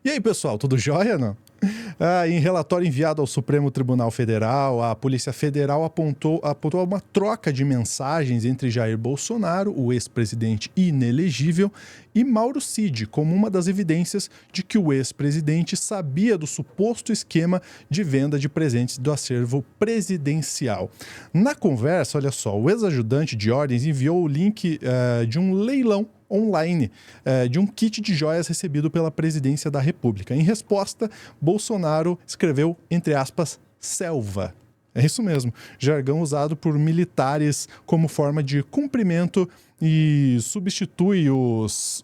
E aí, pessoal, tudo jóia, não? Em relatório enviado ao Supremo Tribunal Federal, a Polícia Federal apontou uma troca de mensagens entre Jair Bolsonaro, o ex-presidente inelegível, e Mauro Cid, como uma das evidências de que o ex-presidente sabia do suposto esquema de venda de presentes do acervo presidencial. Na conversa, olha só, o ex-ajudante de ordens enviou o link de um leilão online de um kit de joias recebido pela presidência da República. Em resposta, Bolsonaro escreveu, entre aspas, selva. É isso mesmo, jargão usado por militares como forma de cumprimento e substitui os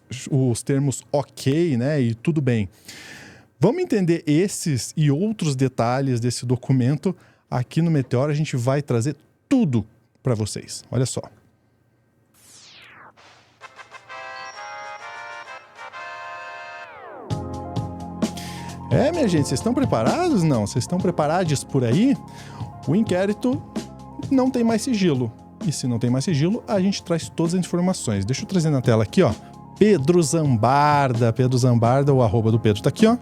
termos ok, né, e tudo bem. Vamos entender esses e outros detalhes desse documento. Aqui no Meteoro a gente vai trazer tudo para vocês. Olha só. Minha gente, vocês estão preparados? Não? Vocês estão preparados por aí? O inquérito não tem mais sigilo. E se não tem mais sigilo, a gente traz todas as informações. Deixa eu trazer na tela aqui, ó. Pedro Zambarda, o arroba do Pedro tá aqui, ó.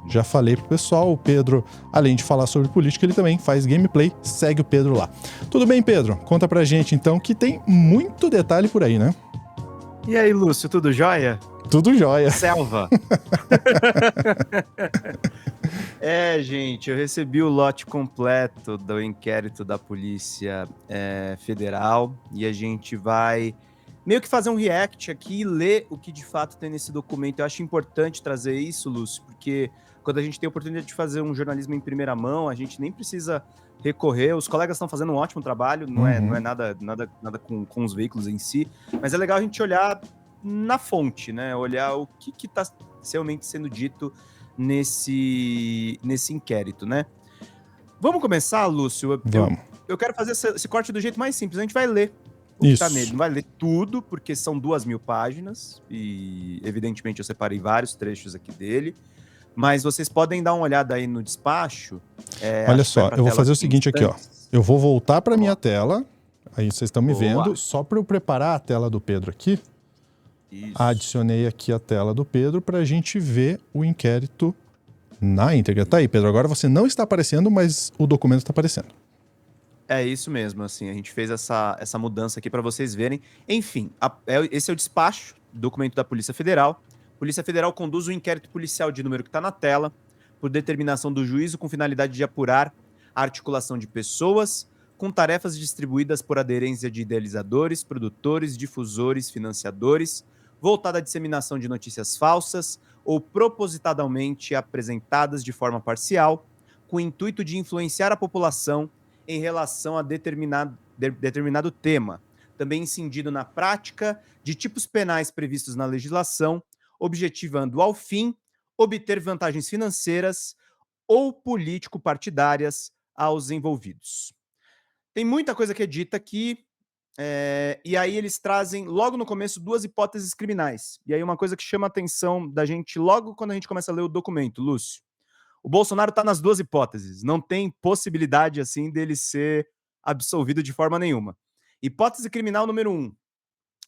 Já falei pro pessoal, o Pedro, além de falar sobre política, ele também faz gameplay. Segue o Pedro lá. Tudo bem, Pedro? Conta pra gente, então, que tem muito detalhe por aí, né? E aí, Lúcio, tudo jóia? Tudo jóia. Selva. Gente, eu recebi o lote completo do inquérito da Polícia Federal e a gente vai meio que fazer um react aqui e ler o que de fato tem nesse documento. Eu acho importante trazer isso, Lúcio, porque quando a gente tem a oportunidade de fazer um jornalismo em primeira mão, a gente nem precisa recorrer. Os colegas estão fazendo um ótimo trabalho, não é nada com os veículos em si, mas é legal a gente olhar na fonte, né? Olhar o que está realmente sendo dito nesse inquérito, né? Vamos começar, Lúcio? Vamos. Eu quero fazer esse corte do jeito mais simples. A gente vai ler o que está nele. Não vai ler tudo, porque são 2.000 páginas e, evidentemente, eu separei vários trechos aqui dele. Mas vocês podem dar uma olhada aí no despacho. Olha só, eu vou fazer o seguinte aqui, ó. Eu vou voltar para minha tela. Aí vocês estão me vendo. Só para eu preparar a tela do Pedro aqui. Isso. Adicionei aqui a tela do Pedro para a gente ver o inquérito na íntegra. Tá aí, Pedro. Agora você não está aparecendo, mas o documento está aparecendo. É isso mesmo, assim, a gente fez essa mudança aqui para vocês verem. Enfim, esse é o despacho, documento da Polícia Federal. A Polícia Federal conduz o inquérito policial de número que está na tela, por determinação do juízo com finalidade de apurar a articulação de pessoas com tarefas distribuídas por aderência de idealizadores, produtores, difusores, financiadores, voltada à disseminação de notícias falsas ou propositadamente apresentadas de forma parcial, com o intuito de influenciar a população em relação a determinado tema, também incidindo na prática de tipos penais previstos na legislação, objetivando, ao fim, obter vantagens financeiras ou político-partidárias aos envolvidos. Tem muita coisa que é dita aqui, e aí eles trazem, logo no começo, 2 hipóteses criminais. E aí uma coisa que chama a atenção da gente logo quando a gente começa a ler o documento, Lúcio. O Bolsonaro está nas 2 hipóteses. Não tem possibilidade, assim, dele ser absolvido de forma nenhuma. Hipótese criminal número 1.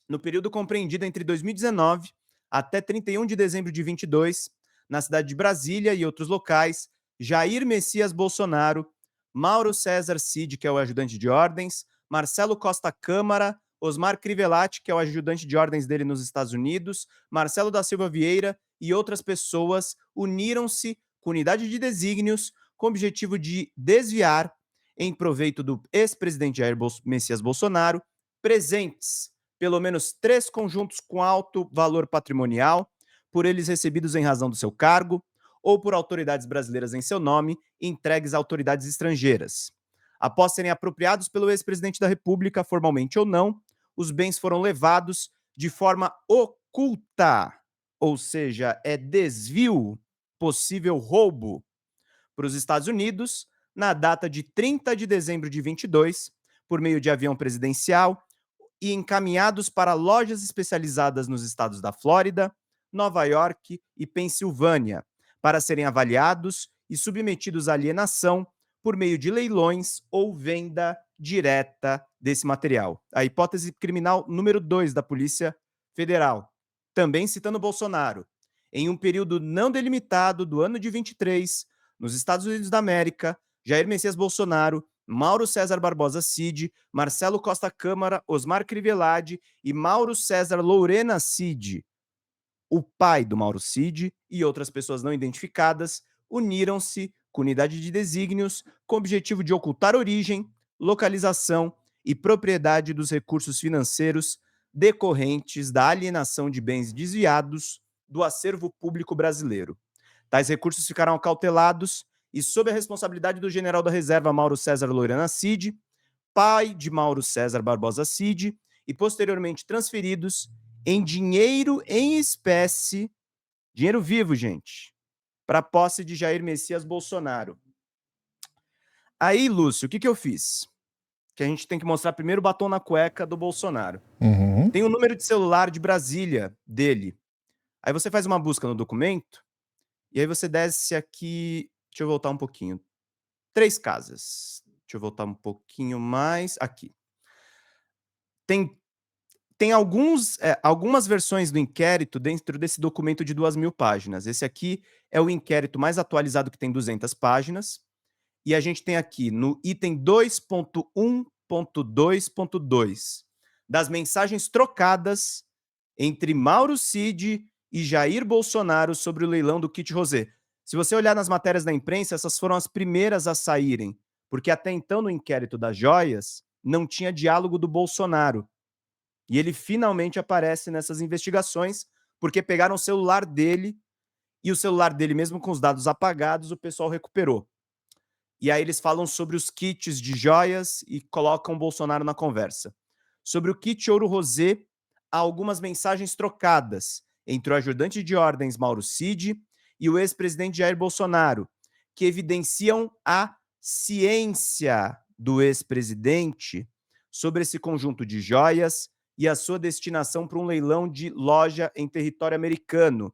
No período compreendido entre 2019 até 31 de dezembro de 22, na cidade de Brasília e outros locais, Jair Messias Bolsonaro, Mauro César Cid, que é o ajudante de ordens, Marcelo Costa Câmara, Osmar Crivellati, que é o ajudante de ordens dele nos Estados Unidos, Marcelo da Silva Vieira e outras pessoas uniram-se com unidade de desígnios com o objetivo de desviar, em proveito do ex-presidente Jair Messias Bolsonaro, presentes, pelo menos 3 conjuntos com alto valor patrimonial, por eles recebidos em razão do seu cargo, ou por autoridades brasileiras em seu nome, entregues a autoridades estrangeiras. Após serem apropriados pelo ex-presidente da República, formalmente ou não, os bens foram levados de forma oculta, ou seja, é desvio, possível roubo, para os Estados Unidos, na data de 30 de dezembro de 22, por meio de avião presidencial, e encaminhados para lojas especializadas nos estados da Flórida, Nova York e Pensilvânia, para serem avaliados e submetidos à alienação por meio de leilões ou venda direta desse material. A hipótese criminal número 2 da Polícia Federal, também citando Bolsonaro. em um período não delimitado do ano de 23, nos Estados Unidos da América, Jair Messias Bolsonaro, Mauro César Barbosa Cid, Marcelo Costa Câmara, Osmar Crivellade e Mauro César Lorena Cid, o pai do Mauro Cid e outras pessoas não identificadas, uniram-se com unidade de desígnios com o objetivo de ocultar origem, localização e propriedade dos recursos financeiros decorrentes da alienação de bens desviados do acervo público brasileiro. Tais recursos ficarão acautelados e sob a responsabilidade do general da reserva Mauro César Lorena Cid, pai de Mauro César Barbosa Cid, e posteriormente transferidos em dinheiro em espécie, dinheiro vivo, gente, para a posse de Jair Messias Bolsonaro. Aí, Lúcio, o que eu fiz? Que a gente tem que mostrar primeiro o batom na cueca do Bolsonaro. Uhum. Tem o número de celular de Brasília dele. Aí você faz uma busca no documento, e aí você desce aqui. Deixa eu voltar um pouquinho. 3 casas. Deixa eu voltar um pouquinho mais. Aqui. Tem algumas versões do inquérito dentro desse documento de 2.000 páginas. Esse aqui é o inquérito mais atualizado, que tem 200 páginas. E a gente tem aqui no item 2.1.2.2 das mensagens trocadas entre Mauro Cid e Jair Bolsonaro sobre o leilão do kit rosé. Se você olhar nas matérias da imprensa, essas foram as primeiras a saírem, porque até então no inquérito das joias não tinha diálogo do Bolsonaro. E ele finalmente aparece nessas investigações, porque pegaram o celular dele, e o celular dele, mesmo com os dados apagados, o pessoal recuperou. E aí eles falam sobre os kits de joias e colocam o Bolsonaro na conversa. Sobre o kit ouro rosé, há algumas mensagens trocadas entre o ajudante de ordens Mauro Cid e o ex-presidente Jair Bolsonaro, que evidenciam a ciência do ex-presidente sobre esse conjunto de joias e a sua destinação para um leilão de loja em território americano.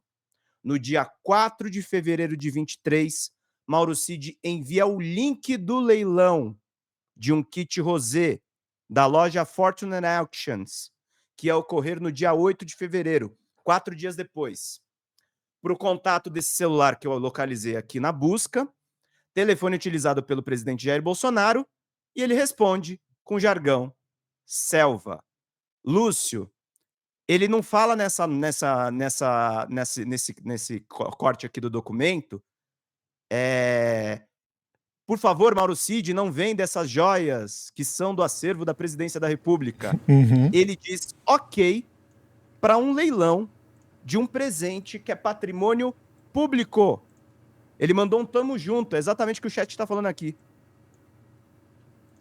No dia 4 de fevereiro de 23, Mauro Cid envia o link do leilão de um kit rosé da loja Fortune Auctions, que ia ocorrer no dia 8 de fevereiro, 4 dias depois. Para o contato desse celular que eu localizei aqui na busca, telefone utilizado pelo presidente Jair Bolsonaro, e ele responde com jargão: selva. Lúcio, ele não fala nesse corte aqui do documento, por favor, Mauro Cid, não venda essas joias que são do acervo da presidência da República. Uhum. Ele diz ok para um leilão de um presente que é patrimônio público. Ele mandou um tamo junto, é exatamente o que o chat está falando aqui.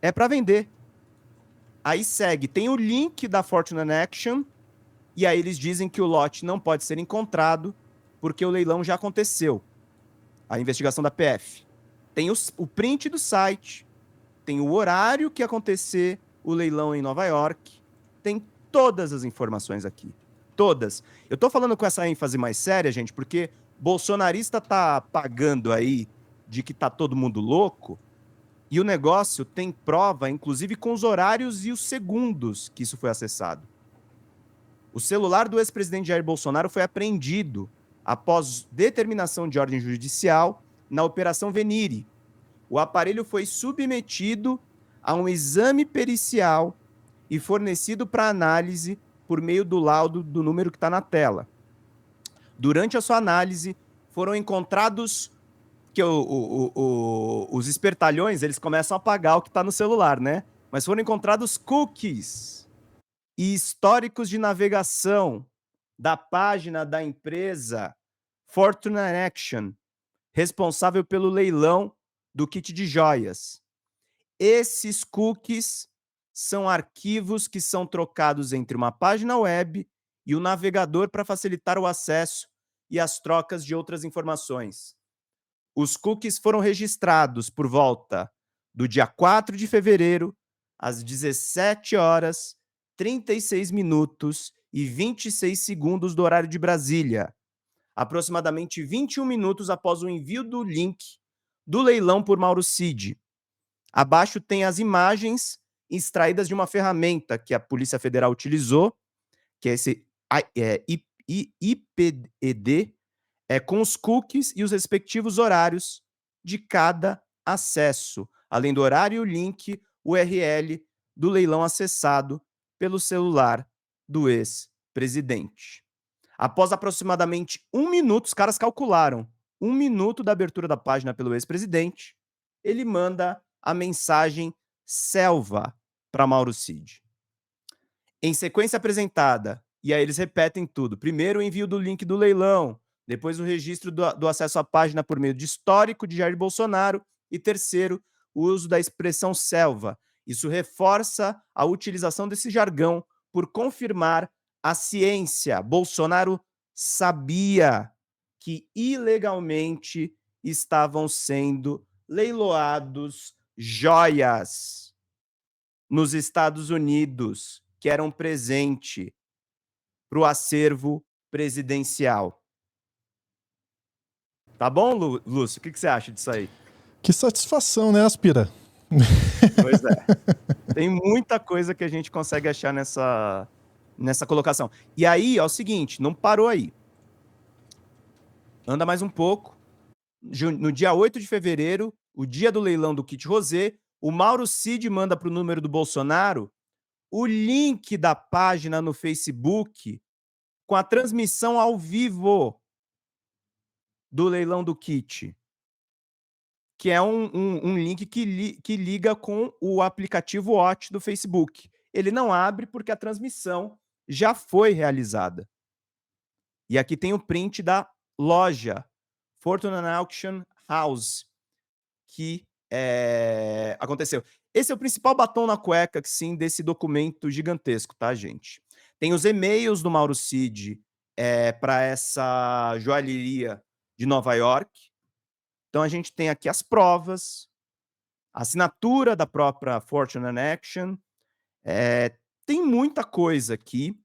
É para vender. Aí segue, tem o link da Fortune Action, e aí eles dizem que o lote não pode ser encontrado porque o leilão já aconteceu. A investigação da PF. Tem o print do site, tem o horário que ia acontecer o leilão em Nova York, tem todas as informações aqui. Todas. Eu tô falando com essa ênfase mais séria, gente, porque bolsonarista tá pagando aí de que tá todo mundo louco, e o negócio tem prova, inclusive com os horários e os segundos que isso foi acessado. O celular do ex-presidente Jair Bolsonaro foi apreendido após determinação de ordem judicial na Operação Venire. O aparelho foi submetido a um exame pericial e fornecido para análise por meio do laudo do número que está na tela. Durante a sua análise, foram encontrados que os espertalhões, eles começam a apagar o que está no celular, né? Mas foram encontrados cookies e históricos de navegação da página da empresa Fortune Action, responsável pelo leilão do kit de joias. Esses cookies são arquivos que são trocados entre uma página web e o navegador para facilitar o acesso e as trocas de outras informações. Os cookies foram registrados por volta do dia 4 de fevereiro, às 17 horas, 36 minutos e 26 segundos do horário de Brasília, aproximadamente 21 minutos após o envio do link do leilão por Mauro Cid. Abaixo tem as imagens extraídas de uma ferramenta que a Polícia Federal utilizou, que é esse IPED, com os cookies e os respectivos horários de cada acesso, além do horário e o link URL do leilão acessado pelo celular do ex-presidente. Após aproximadamente 1 minuto, os caras calcularam, 1 minuto da abertura da página pelo ex-presidente, ele manda a mensagem selva para Mauro Cid. Em sequência apresentada, e aí eles repetem tudo. Primeiro o envio do link do leilão, depois o registro do acesso à página por meio de histórico de Jair Bolsonaro e terceiro, o uso da expressão selva. Isso reforça a utilização desse jargão por confirmar a ciência. Bolsonaro sabia que ilegalmente estavam sendo leiloados joias nos Estados Unidos, que eram presente para o acervo presidencial. Tá bom, Lúcio? O que você acha disso aí? Que satisfação, né, Aspira? Pois é. Tem muita coisa que a gente consegue achar nessa colocação. E aí, é o seguinte, não parou aí. Anda mais um pouco. No dia 8 de fevereiro, o dia do leilão do kit Rosé, o Mauro Cid manda para o número do Bolsonaro o link da página no Facebook com a transmissão ao vivo do leilão do kit, que é um link que liga com o aplicativo Watch do Facebook. Ele não abre porque a transmissão já foi realizada. E aqui tem o print da loja Fortune Auction House, que aconteceu. Esse é o principal batom na cueca, sim, desse documento gigantesco, tá, gente? Tem os e-mails do Mauro Cid para essa joalheria de Nova York. Então, a gente tem aqui as provas, a assinatura da própria Fortune Action. Tem muita coisa aqui.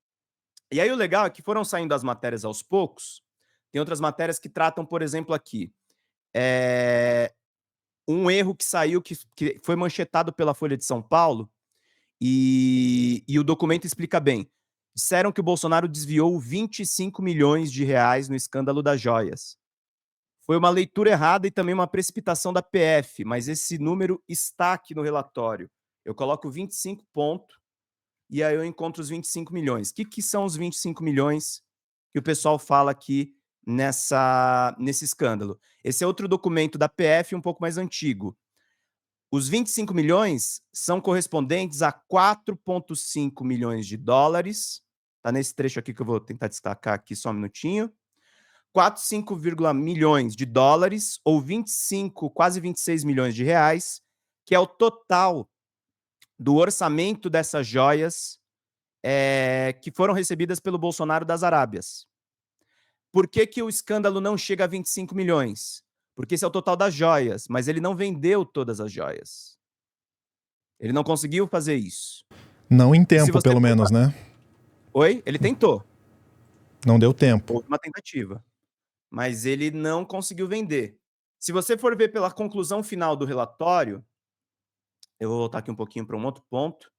E aí, o legal é que foram saindo as matérias aos poucos. Tem outras matérias que tratam, por exemplo, aqui. Um erro que saiu, que foi manchetado pela Folha de São Paulo, e o documento explica bem. Disseram que o Bolsonaro desviou 25 milhões de reais no escândalo das joias. Foi uma leitura errada e também uma precipitação da PF, mas esse número está aqui no relatório. Eu coloco 25 pontos e aí eu encontro os 25 milhões. O que são os 25 milhões que o pessoal fala aqui nesse escândalo? Esse é outro documento da PF, um pouco mais antigo. Os 25 milhões são correspondentes a 4,5 milhões de dólares. Está nesse trecho aqui que eu vou tentar destacar aqui só um minutinho. 4,5 milhões de dólares, ou 25, quase 26 milhões de reais, que é o total do orçamento dessas joias que foram recebidas pelo Bolsonaro das Arábias. Por que o escândalo não chega a 25 milhões? Porque esse é o total das joias, mas ele não vendeu todas as joias. Ele não conseguiu fazer isso. Não em tempo, pelo menos, né? Oi? Ele tentou. Não deu tempo. Houve uma tentativa. Mas ele não conseguiu vender. Se você for ver pela conclusão final do relatório, eu vou voltar aqui um pouquinho para um outro ponto,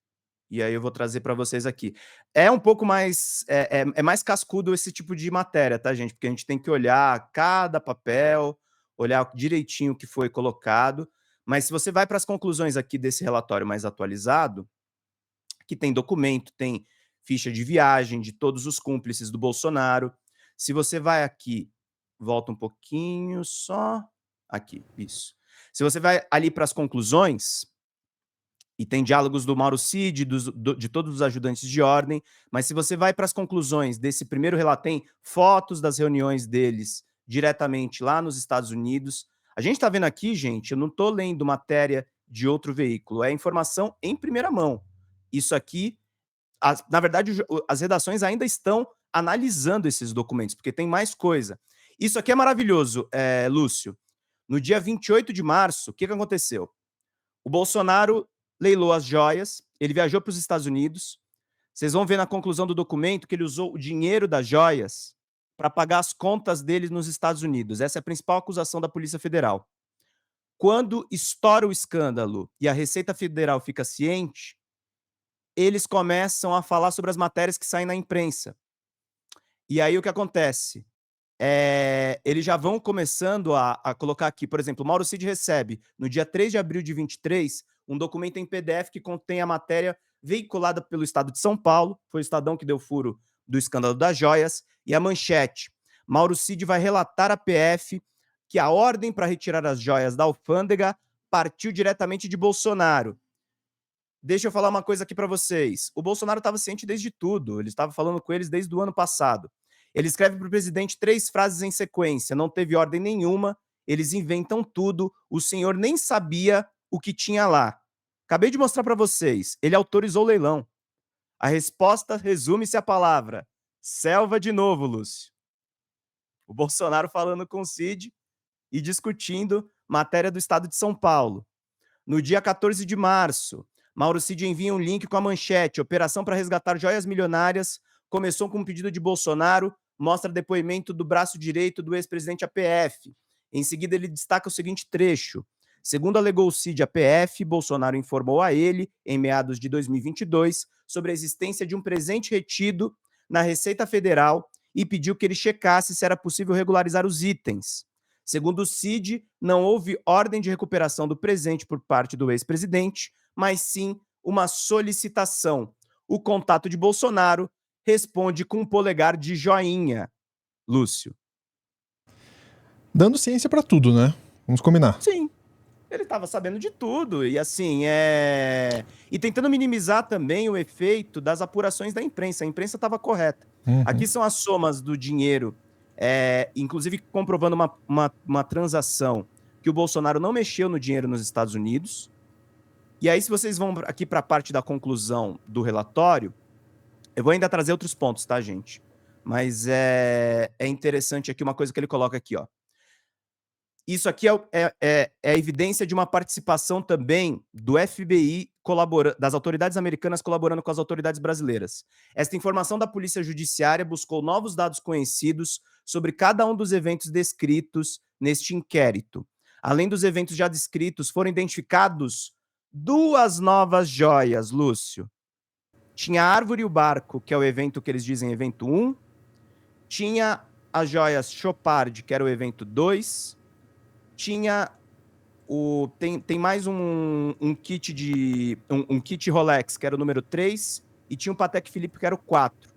e aí eu vou trazer para vocês aqui. É um pouco mais... É mais cascudo esse tipo de matéria, tá, gente? Porque a gente tem que olhar cada papel, olhar direitinho o que foi colocado. Mas se você vai para as conclusões aqui desse relatório mais atualizado, que tem documento, tem ficha de viagem de todos os cúmplices do Bolsonaro. Se você vai aqui, volta um pouquinho só, aqui, isso. Se você vai ali para as conclusões, e tem diálogos do Mauro Cid, de todos os ajudantes de ordem, mas se você vai para as conclusões desse primeiro relato, tem fotos das reuniões deles diretamente lá nos Estados Unidos. A gente está vendo aqui, gente, eu não estou lendo matéria de outro veículo, é informação em primeira mão. Isso aqui, na verdade, as redações ainda estão analisando esses documentos, porque tem mais coisa. Isso aqui é maravilhoso, Lúcio. No dia 28 de março, o que aconteceu? O Bolsonaro leilou as joias, ele viajou para os Estados Unidos. Vocês vão ver na conclusão do documento que ele usou o dinheiro das joias para pagar as contas dele nos Estados Unidos. Essa é a principal acusação da Polícia Federal. Quando estoura o escândalo e a Receita Federal fica ciente, eles começam a falar sobre as matérias que saem na imprensa. E aí o que acontece? eles já vão começando a colocar aqui, por exemplo, o Mauro Cid recebe, no dia 3 de abril de 23, um documento em PDF que contém a matéria veiculada pelo Estado de São Paulo, foi o Estadão que deu furo do escândalo das joias, e a manchete: Mauro Cid vai relatar à PF que a ordem para retirar as joias da alfândega partiu diretamente de Bolsonaro. Deixa eu falar uma coisa aqui para vocês. O Bolsonaro estava ciente desde tudo, ele estava falando com eles desde o ano passado. Ele escreve para o presidente 3 frases em sequência, não teve ordem nenhuma, eles inventam tudo, o senhor nem sabia o que tinha lá. Acabei de mostrar para vocês, ele autorizou o leilão. A resposta resume-se à palavra: selva de novo, Lúcio. O Bolsonaro falando com o Cid e discutindo matéria do Estado de São Paulo. No dia 14 de março, Mauro Cid envia um link com a manchete: Operação para resgatar joias milionárias começou com um pedido de Bolsonaro, mostra depoimento do braço direito do ex-presidente APF. Em seguida, ele destaca o seguinte trecho: segundo alegou o Cid à PF, Bolsonaro informou a ele, em meados de 2022, sobre a existência de um presente retido na Receita Federal e pediu que ele checasse se era possível regularizar os itens. Segundo o Cid, não houve ordem de recuperação do presente por parte do ex-presidente, mas sim uma solicitação. O contato de Bolsonaro responde com um polegar de joinha. Lúcio. Dando ciência pra tudo, né? Vamos combinar. Sim. Ele estava sabendo de tudo. E assim, e tentando minimizar também o efeito das apurações da imprensa. A imprensa estava correta. Aqui são as somas do dinheiro, inclusive comprovando uma transação que o Bolsonaro não mexeu no dinheiro nos Estados Unidos. E aí, se vocês vão aqui para a parte da conclusão do relatório, eu vou ainda trazer outros pontos, tá, gente? Mas é interessante aqui uma coisa que ele coloca aqui, ó. Isso aqui é a evidência de uma participação também do FBI, das autoridades americanas colaborando com as autoridades brasileiras. Esta informação da Polícia Judiciária buscou novos dados conhecidos sobre cada um dos eventos descritos neste inquérito. Além dos eventos já descritos, foram identificados 2 novas joias, Lúcio. Tinha a Árvore e o Barco, que é o evento que eles dizem evento 1. Tinha as joias Chopard, que era o evento 2. Tinha tem mais um kit um kit Rolex, que era o número 3, e tinha um Patek Philippe, que era o 4.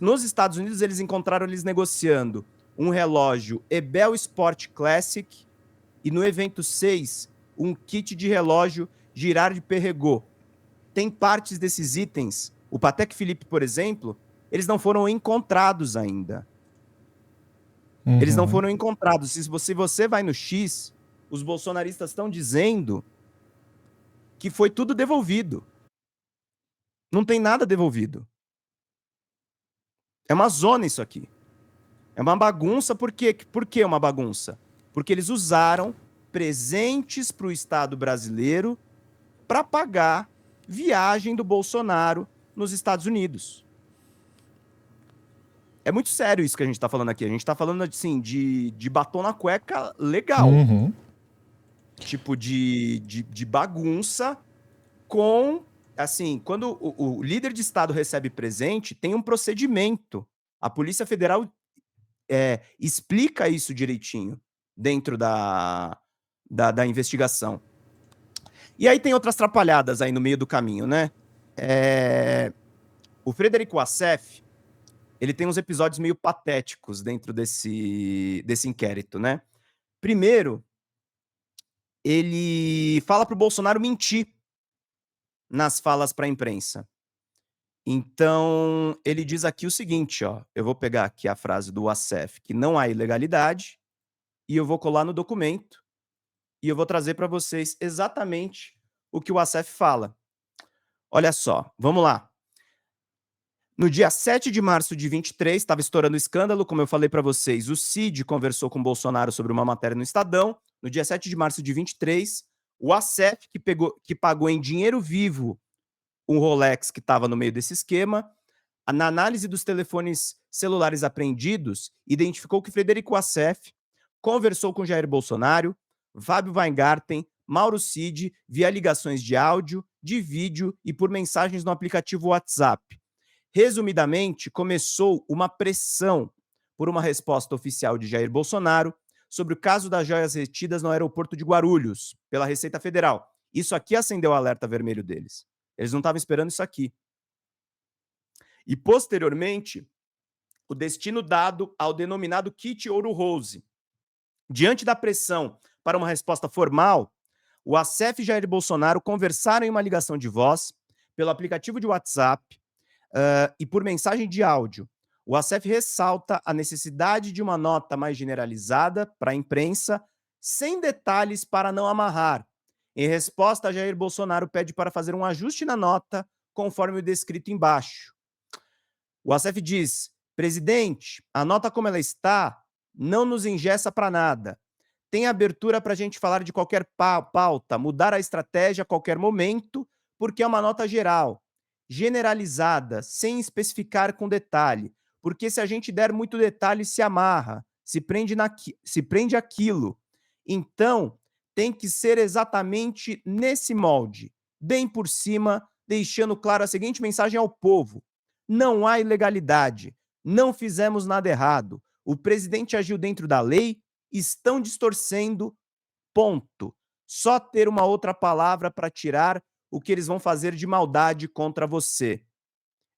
Nos Estados Unidos, eles encontraram eles negociando um relógio Ebel Sport Classic e no evento 6, um kit de relógio Girard-Perregaux. Tem partes desses itens, o Patek Philippe, por exemplo, eles não foram encontrados ainda. Eles não foram encontrados. Se você vai no X, os bolsonaristas estão dizendo que foi tudo devolvido. Não tem nada devolvido. É uma zona isso aqui. É uma bagunça. Por quê? Por que uma bagunça? Porque eles usaram presentes para o Estado brasileiro para pagar viagem do Bolsonaro nos Estados Unidos. É muito sério isso que a gente tá falando aqui. A gente tá falando, assim, de batom na cueca legal. Tipo, de bagunça com... Assim, quando o líder de Estado recebe presente, tem um procedimento. A Polícia Federal explica isso direitinho dentro da investigação. E aí tem outras atrapalhadas aí no meio do caminho, né? O Frederico Assef, ele tem uns episódios meio patéticos dentro desse inquérito, né? Primeiro, ele fala pro Bolsonaro mentir nas falas para a imprensa. Então, ele diz aqui o seguinte, ó, eu vou pegar aqui a frase do Assef, que não há ilegalidade, e eu vou colar no documento, e eu vou trazer para vocês exatamente o que o Assef fala. Olha só, vamos lá. No dia 7 de março de 23, estava estourando o escândalo, como eu falei para vocês, o Cid conversou com o Bolsonaro sobre uma matéria no Estadão. No dia 7 de março de 23, o Assef, que pagou em dinheiro vivo um Rolex que estava no meio desse esquema, na análise dos telefones celulares apreendidos, identificou que Frederico Assef conversou com Jair Bolsonaro, Fábio Weingarten, Mauro Cid, via ligações de áudio, de vídeo e por mensagens no aplicativo WhatsApp. Resumidamente, começou uma pressão por uma resposta oficial de Jair Bolsonaro sobre o caso das joias retidas no aeroporto de Guarulhos, pela Receita Federal. Isso aqui acendeu o alerta vermelho deles. Eles não estavam esperando isso aqui. E, posteriormente, o destino dado ao denominado kit Ouro Rose. Diante da pressão para uma resposta formal, o ASEF e Jair Bolsonaro conversaram em uma ligação de voz, pelo aplicativo de WhatsApp e por mensagem de áudio. O ASEF ressalta a necessidade de uma nota mais generalizada para a imprensa, sem detalhes para não amarrar. Em resposta, Jair Bolsonaro pede para fazer um ajuste na nota, conforme o descrito embaixo. O ASEF diz: presidente, a nota como ela está não nos engessa para nada. Tem abertura para a gente falar de qualquer pauta, mudar a estratégia a qualquer momento, porque é uma nota geral, generalizada, sem especificar com detalhe. Porque se a gente der muito detalhe, se amarra, se prende aquilo. Então, tem que ser exatamente nesse molde, bem por cima, deixando claro a seguinte mensagem ao povo: não há ilegalidade, não fizemos nada errado, o presidente agiu dentro da lei, estão distorcendo, ponto. Só ter uma outra palavra para tirar o que eles vão fazer de maldade contra você.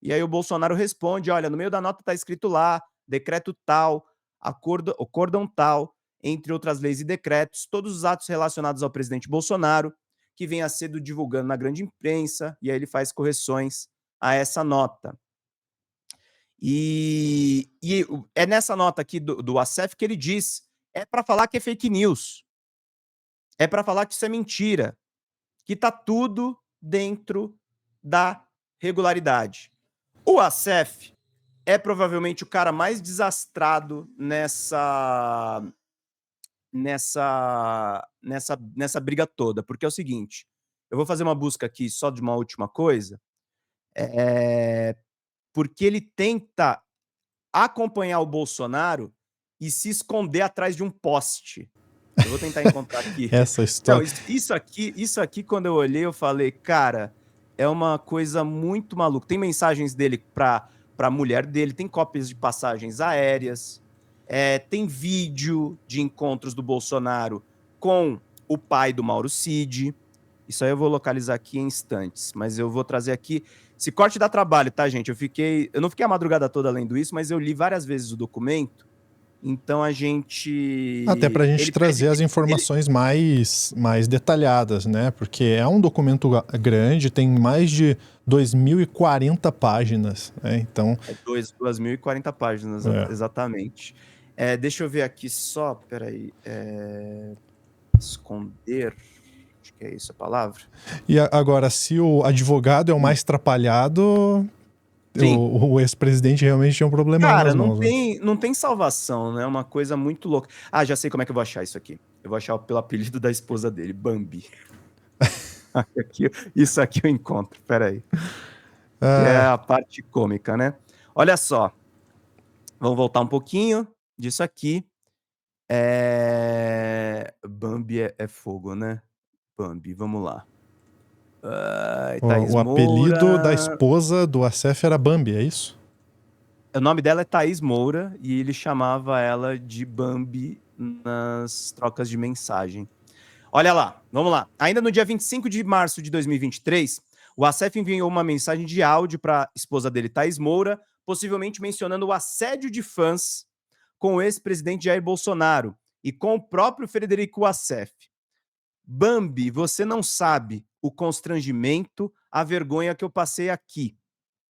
E aí o Bolsonaro responde: olha, no meio da nota está escrito lá, decreto tal, acórdão tal, entre outras leis e decretos, todos os atos relacionados ao presidente Bolsonaro, que vem a sendo divulgando na grande imprensa, e aí ele faz correções a essa nota. E é nessa nota aqui do ASEF que ele diz: é para falar que é fake news, é para falar que isso é mentira, que está tudo dentro da regularidade. O ASEF é provavelmente o cara mais desastrado nessa briga toda, porque é o seguinte, eu vou fazer uma busca aqui só de uma última coisa, porque ele tenta acompanhar o Bolsonaro e se esconder atrás de um poste. Eu vou tentar encontrar aqui. Essa história. Não, isso aqui, quando eu olhei, eu falei, cara, é uma coisa muito maluca. Tem mensagens dele pra mulher dele, tem cópias de passagens aéreas, tem vídeo de encontros do Bolsonaro com o pai do Mauro Cid. Isso aí eu vou localizar aqui em instantes, mas eu vou trazer aqui. Esse corte dá trabalho, tá, gente? Eu não fiquei a madrugada toda lendo isso, mas eu li várias vezes o documento. Então a gente... Até para a gente trazer as informações mais detalhadas, né? Porque é um documento grande, tem mais de 2.040 páginas, né? Então... 2.040 páginas, exatamente. Deixa eu ver aqui só, peraí. Esconder... Acho que é isso a palavra. E agora, se o advogado é o mais atrapalhado, o ex-presidente realmente tinha um problema nas mãos. Não tem salvação, né? É uma coisa muito louca. Ah, já sei como é que eu vou achar isso aqui. Eu vou achar pelo apelido da esposa dele, Bambi. Isso aqui eu encontro, peraí. É a parte cômica, né? Olha só. Vamos voltar um pouquinho disso aqui. Bambi é fogo, né? Bambi, vamos lá. O apelido da esposa do ASEF era Bambi, é isso? O nome dela é Thaís Moura e ele chamava ela de Bambi nas trocas de mensagem. Olha lá, vamos lá. Ainda no dia 25 de março de 2023, o ASEF enviou uma mensagem de áudio para a esposa dele, Thaís Moura, possivelmente mencionando o assédio de fãs com o ex-presidente Jair Bolsonaro e com o próprio Frederico Assef. Bambi, você não sabe o constrangimento, a vergonha que eu passei aqui,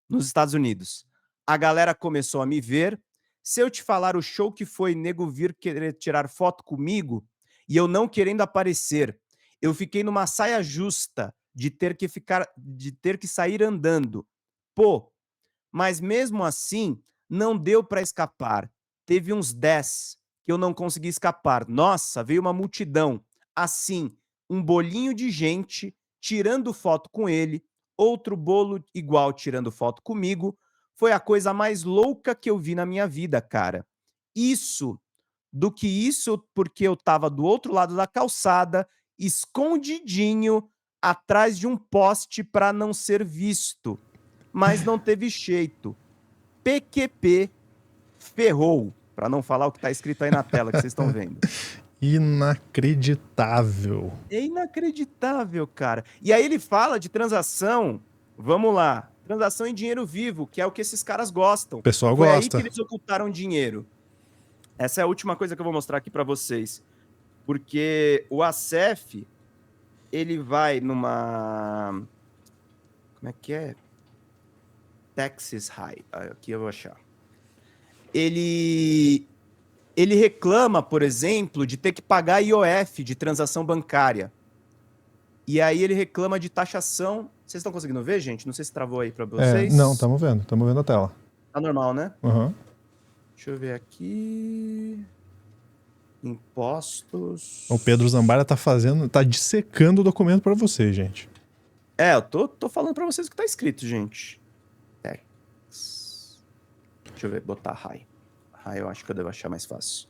nos Estados Unidos. A galera começou a me ver. Se eu te falar o show que foi nego vir querer tirar foto comigo e eu não querendo aparecer, eu fiquei numa saia justa de ter que sair andando. Pô, mas mesmo assim, não deu para escapar. Teve uns 10 que eu não consegui escapar. Nossa, veio uma multidão. Assim, um bolinho de gente tirando foto com ele, outro bolo igual tirando foto comigo. Foi a coisa mais louca que eu vi na minha vida, cara. Isso, porque eu tava do outro lado da calçada, escondidinho, atrás de um poste para não ser visto. Mas não teve jeito. PQP ferrou. para não falar o que está escrito aí na tela que vocês estão vendo. Inacreditável. É inacreditável, cara. E aí ele fala de transação, vamos lá, transação em dinheiro vivo, que é o que esses caras gostam. O pessoal Foi gosta. aí que eles ocultaram dinheiro. Essa é a última coisa que eu vou mostrar aqui para vocês. Porque o ASEF, ele vai numa... Como é que é? Taxes High. Aqui eu vou achar. Ele reclama, por exemplo, de ter que pagar IOF de transação bancária. E aí ele reclama de taxação. Vocês estão conseguindo ver, gente? Não sei se travou aí para vocês. Não, estamos vendo a tela. Tá normal, né? Uhum. Deixa eu ver aqui. Impostos. O Pedro Zambara tá dissecando o documento para você, gente. Eu tô falando para vocês o que tá escrito, gente. Tax. Deixa eu ver, botar high. High eu acho que eu devo achar mais fácil.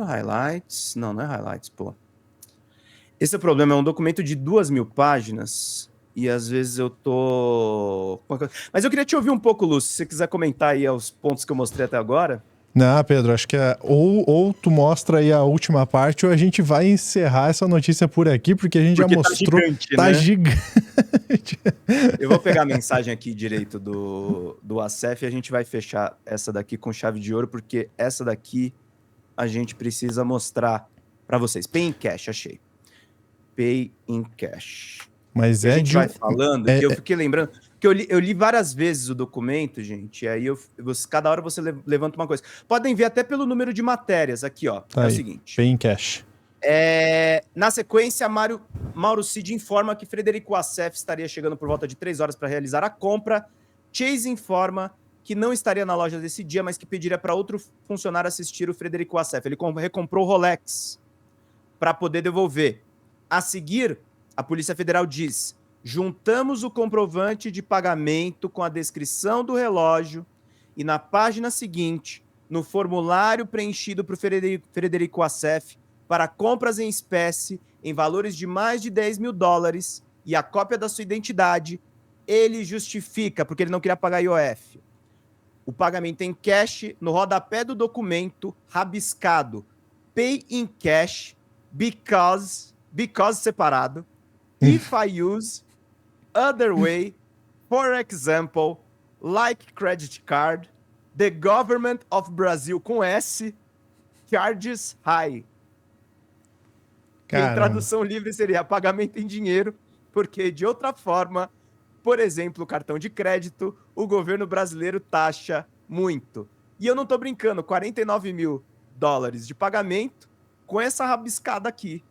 Highlights. Não é highlights, pô. Esse é o problema, é um documento de 2.000 páginas e às vezes eu tô... Mas eu queria te ouvir um pouco, Lúcio, se você quiser comentar aí os pontos que eu mostrei até agora. Não, Pedro, acho que ou tu mostra aí a última parte ou a gente vai encerrar essa notícia por aqui, porque a gente já mostrou... Tá gigante. Eu vou pegar a mensagem aqui direito do ASEF e a gente vai fechar essa daqui com chave de ouro, porque essa daqui a gente precisa mostrar para vocês. Pay in cash, achei. Pay in cash. Mas a gente vai falando, que eu fiquei lembrando, que eu li várias vezes o documento, gente, e aí cada hora você levanta uma coisa. Podem ver até pelo número de matérias aqui, ó. Tá é aí. O seguinte. Pay in cash. Na sequência, Mauro Cid informa que Frederico Assef estaria chegando por volta de 3 horas para realizar a compra. Chase informa que não estaria na loja desse dia, mas que pediria para outro funcionário assistir o Frederico Assef. Ele recomprou o Rolex para poder devolver. A seguir, a Polícia Federal diz: juntamos o comprovante de pagamento com a descrição do relógio e na página seguinte, no formulário preenchido para o Frederico Assef para compras em espécie em valores de mais de $10.000 e a cópia da sua identidade, ele justifica, porque ele não queria pagar IOF. O pagamento em cash, no rodapé do documento, rabiscado, pay in cash, because separado, if I use, other way, for example, like credit card, the government of Brazil, com S, charges high. Em tradução livre seria pagamento em dinheiro, porque de outra forma, por exemplo, o cartão de crédito, o governo brasileiro taxa muito. E eu não tô brincando, $49.000 de pagamento com essa rabiscada aqui,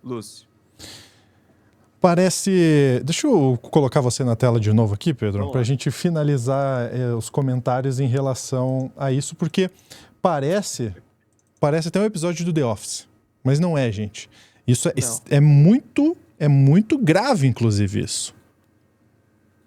Lúcio. Parece... Deixa eu colocar você na tela de novo aqui, Pedro, para a gente finalizar os comentários em relação a isso, porque parece até um episódio do The Office, mas não é, gente. Isso é muito grave, inclusive, isso.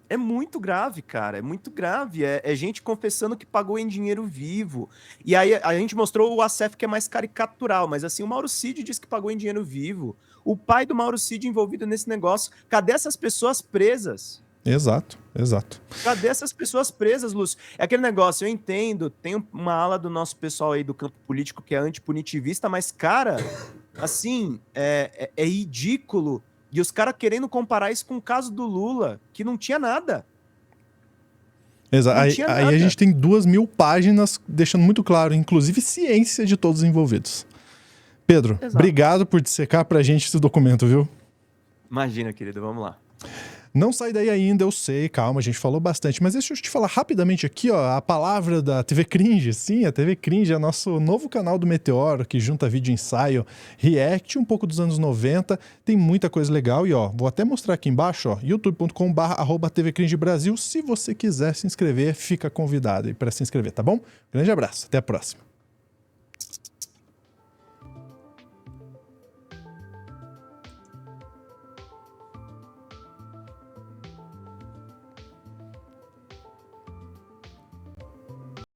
É muito grave, cara, é muito grave. É gente confessando que pagou em dinheiro vivo. E aí a gente mostrou o Assef que é mais caricatural, mas assim, o Mauro Cid disse que pagou em dinheiro vivo. O pai do Mauro Cid envolvido nesse negócio. Cadê essas pessoas presas? Exato. Cadê essas pessoas presas, Lúcio? É aquele negócio, eu entendo, tem uma ala do nosso pessoal aí do campo político que é antipunitivista, mas, cara, assim, é ridículo. E os caras querendo comparar isso com o caso do Lula, que não tinha nada. Exato. Aí a gente tem 2.000 páginas deixando muito claro, inclusive ciência de todos os envolvidos. Pedro, obrigado por dissecar pra gente esse documento, viu? Imagina, querido, vamos lá. Não sai daí ainda, eu sei, calma, a gente falou bastante, mas deixa eu te falar rapidamente aqui, ó, a palavra da TV Cringe. Sim, a TV Cringe é nosso novo canal do Meteoro, que junta vídeo ensaio, react, um pouco dos anos 90, tem muita coisa legal e ó, vou até mostrar aqui embaixo, ó, youtube.com/tvcringebrasil, se você quiser se inscrever, fica convidado aí para se inscrever, tá bom? Grande abraço, até a próxima.